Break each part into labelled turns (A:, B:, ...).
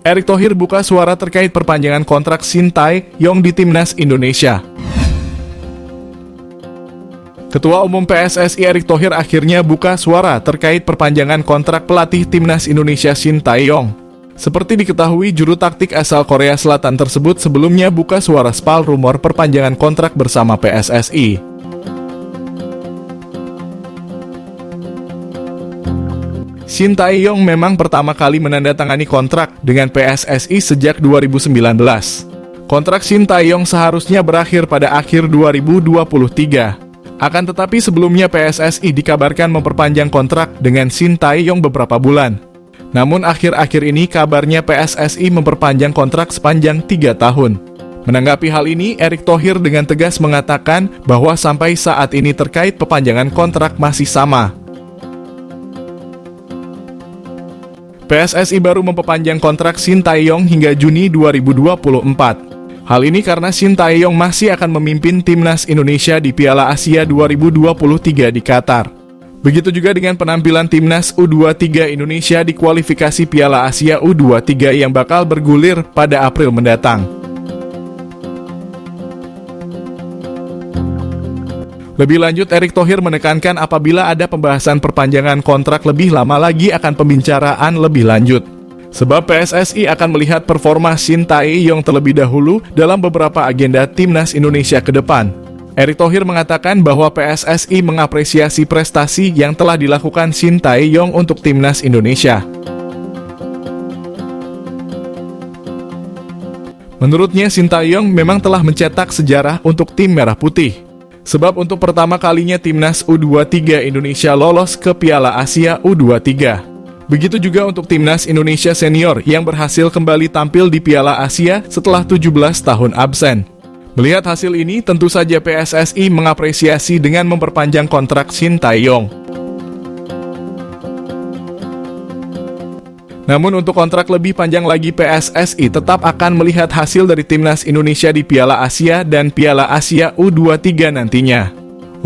A: Erick Thohir buka suara terkait perpanjangan kontrak Shin Tae-yong di Timnas Indonesia. Ketua Umum PSSI Erick Thohir akhirnya buka suara terkait perpanjangan kontrak pelatih Timnas Indonesia Shin Tae-yong. Seperti diketahui, juru taktik asal Korea Selatan tersebut sebelumnya buka suara spal rumor perpanjangan kontrak bersama PSSI. Shin Tae-yong memang pertama kali menandatangani kontrak dengan PSSI sejak 2019. Kontrak Shin Tae-yong seharusnya berakhir pada akhir 2023. Akan tetapi sebelumnya PSSI dikabarkan memperpanjang kontrak dengan Shin Tae-yong beberapa bulan. Namun akhir-akhir ini kabarnya PSSI memperpanjang kontrak sepanjang 3 tahun. Menanggapi hal ini, Erick Thohir dengan tegas mengatakan bahwa sampai saat ini terkait perpanjangan kontrak masih sama. PSSI baru memperpanjang kontrak Shin Tae-yong hingga Juni 2024. Hal ini karena Shin Tae-yong masih akan memimpin Timnas Indonesia di Piala Asia 2023 di Qatar. Begitu juga dengan penampilan Timnas U23 Indonesia di kualifikasi Piala Asia U23 yang bakal bergulir pada April mendatang. Lebih lanjut, Erick Thohir menekankan apabila ada pembahasan perpanjangan kontrak lebih lama lagi akan pembicaraan lebih lanjut. Sebab PSSI akan melihat performa Shin Tae-yong terlebih dahulu dalam beberapa agenda Timnas Indonesia ke depan. Erick Thohir mengatakan bahwa PSSI mengapresiasi prestasi yang telah dilakukan Shin Tae-yong untuk Timnas Indonesia. Menurutnya, Shin Tae-yong memang telah mencetak sejarah untuk tim Merah Putih. Sebab untuk pertama kalinya Timnas U23 Indonesia lolos ke Piala Asia U23. Begitu juga untuk Timnas Indonesia Senior yang berhasil kembali tampil di Piala Asia setelah 17 tahun absen. Melihat hasil ini, tentu saja PSSI mengapresiasi dengan memperpanjang kontrak Shin Tae-yong. Namun untuk kontrak lebih panjang lagi, PSSI tetap akan melihat hasil dari Timnas Indonesia di Piala Asia dan Piala Asia U23 nantinya.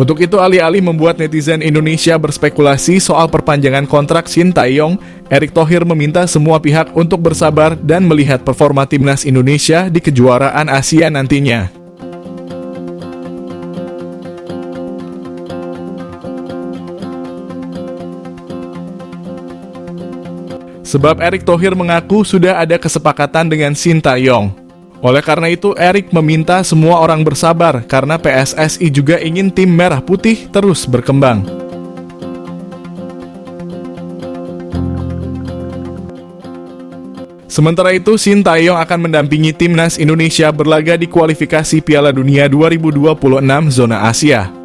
A: Untuk itu, alih-alih membuat netizen Indonesia berspekulasi soal perpanjangan kontrak Shin Tae-yong, Erick Thohir meminta semua pihak untuk bersabar dan melihat performa Timnas Indonesia di kejuaraan Asia nantinya. Sebab Erick Thohir mengaku sudah ada kesepakatan dengan Shin Tae-yong. Oleh karena itu, Erick meminta semua orang bersabar karena PSSI juga ingin tim Merah Putih terus berkembang. Sementara itu, Shin Tae-yong akan mendampingi Timnas Indonesia berlaga di kualifikasi Piala Dunia 2026 zona Asia.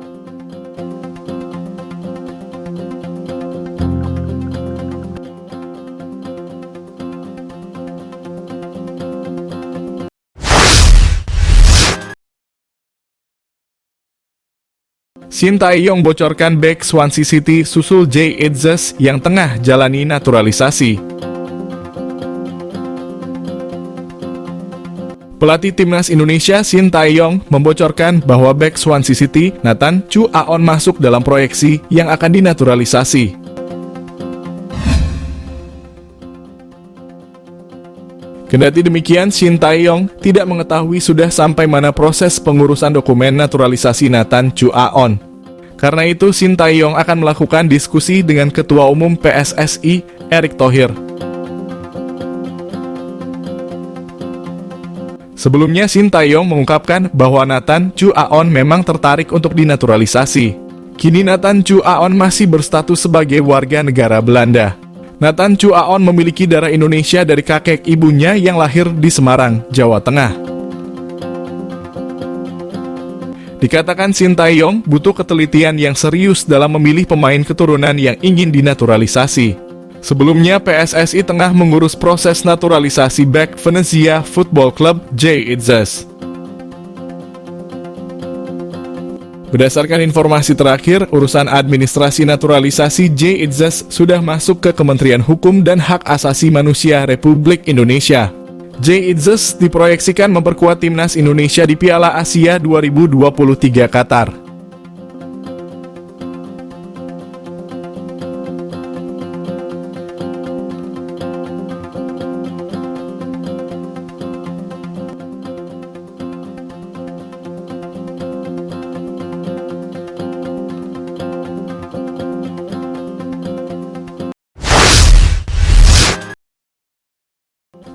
A: Shin Tae-yong bocorkan bek Swansea City susul Jay Idzes yang tengah jalani naturalisasi. Pelatih Timnas Indonesia Shin Tae-yong membocorkan bahwa bek Swansea City Nathan Chu Aon masuk dalam proyeksi yang akan dinaturalisasi. Kendati demikian, Shin Tae-yong tidak mengetahui sudah sampai mana proses pengurusan dokumen naturalisasi Nathan Chu Aon. Karena itu, Shin Tae-yong akan melakukan diskusi dengan Ketua Umum PSSI, Erick Thohir. Sebelumnya, Shin Tae-yong mengungkapkan bahwa Nathan Chu Aon memang tertarik untuk dinaturalisasi. Kini Nathan Chu Aon masih berstatus sebagai warga negara Belanda. Nathan Chu Aon memiliki darah Indonesia dari kakek ibunya yang lahir di Semarang, Jawa Tengah. Dikatakan Shin Tae-yong butuh ketelitian yang serius dalam memilih pemain keturunan yang ingin dinaturalisasi. Sebelumnya, PSSI tengah mengurus proses naturalisasi bek Venezia Football Club Jay Idzes. Berdasarkan informasi terakhir, urusan administrasi naturalisasi Jay Idzes sudah masuk ke Kementerian Hukum dan Hak Asasi Manusia Republik Indonesia. Jay Idzes diproyeksikan memperkuat Timnas Indonesia di Piala Asia 2023 Qatar.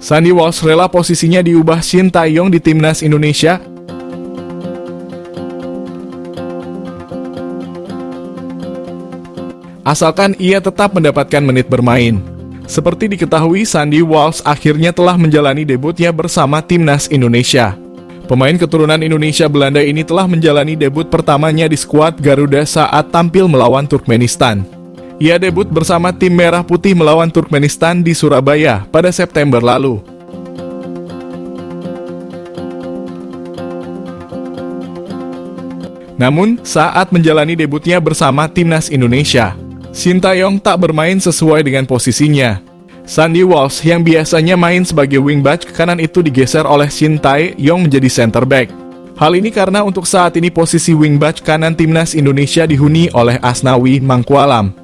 A: Sandy Walsh rela posisinya diubah Shin Tae-yong di timnas Indonesia asalkan ia tetap mendapatkan menit bermain. Seperti diketahui, Sandy Walsh akhirnya telah menjalani debutnya bersama timnas Indonesia. Pemain keturunan Indonesia Belanda ini telah menjalani debut pertamanya di skuad Garuda saat tampil melawan Turkmenistan. Ia debut bersama tim Merah Putih melawan Turkmenistan di Surabaya pada September lalu. Namun, saat menjalani debutnya bersama timnas Indonesia, Shin Tae-yong tak bermain sesuai dengan posisinya. Sandy Walsh yang biasanya main sebagai wingback kanan itu digeser oleh Shin Tae-yong menjadi center back. Hal ini karena untuk saat ini posisi wingback kanan timnas Indonesia dihuni oleh Asnawi Mangkualam.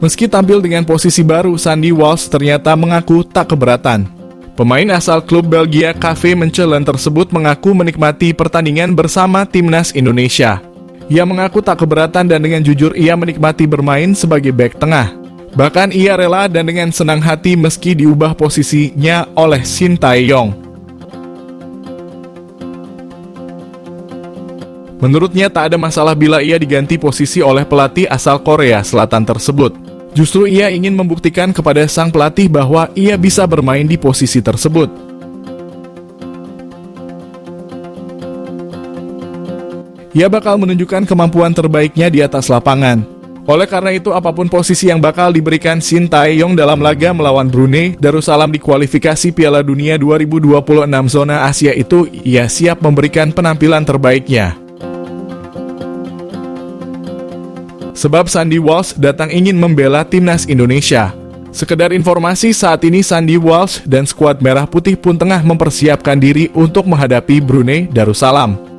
A: Meski tampil dengan posisi baru, Sandy Walsh ternyata mengaku tak keberatan. Pemain asal klub Belgia KV Mechelen tersebut mengaku menikmati pertandingan bersama timnas Indonesia. Ia mengaku tak keberatan dan dengan jujur ia menikmati bermain sebagai bek tengah. Bahkan ia rela dan dengan senang hati meski diubah posisinya oleh Shin Tae-yong. Menurutnya tak ada masalah bila ia diganti posisi oleh pelatih asal Korea Selatan tersebut. Justru ia ingin membuktikan kepada sang pelatih bahwa ia bisa bermain di posisi tersebut. Ia bakal menunjukkan kemampuan terbaiknya di atas lapangan. Oleh karena itu, apapun posisi yang bakal diberikan Shin Tae-yong dalam laga melawan Brunei Darussalam di kualifikasi Piala Dunia 2026 zona Asia itu, ia siap memberikan penampilan terbaiknya. Sebab Sandy Walsh datang ingin membela timnas Indonesia. Sekedar informasi, saat ini Sandy Walsh dan skuad Merah Putih pun tengah mempersiapkan diri untuk menghadapi Brunei Darussalam.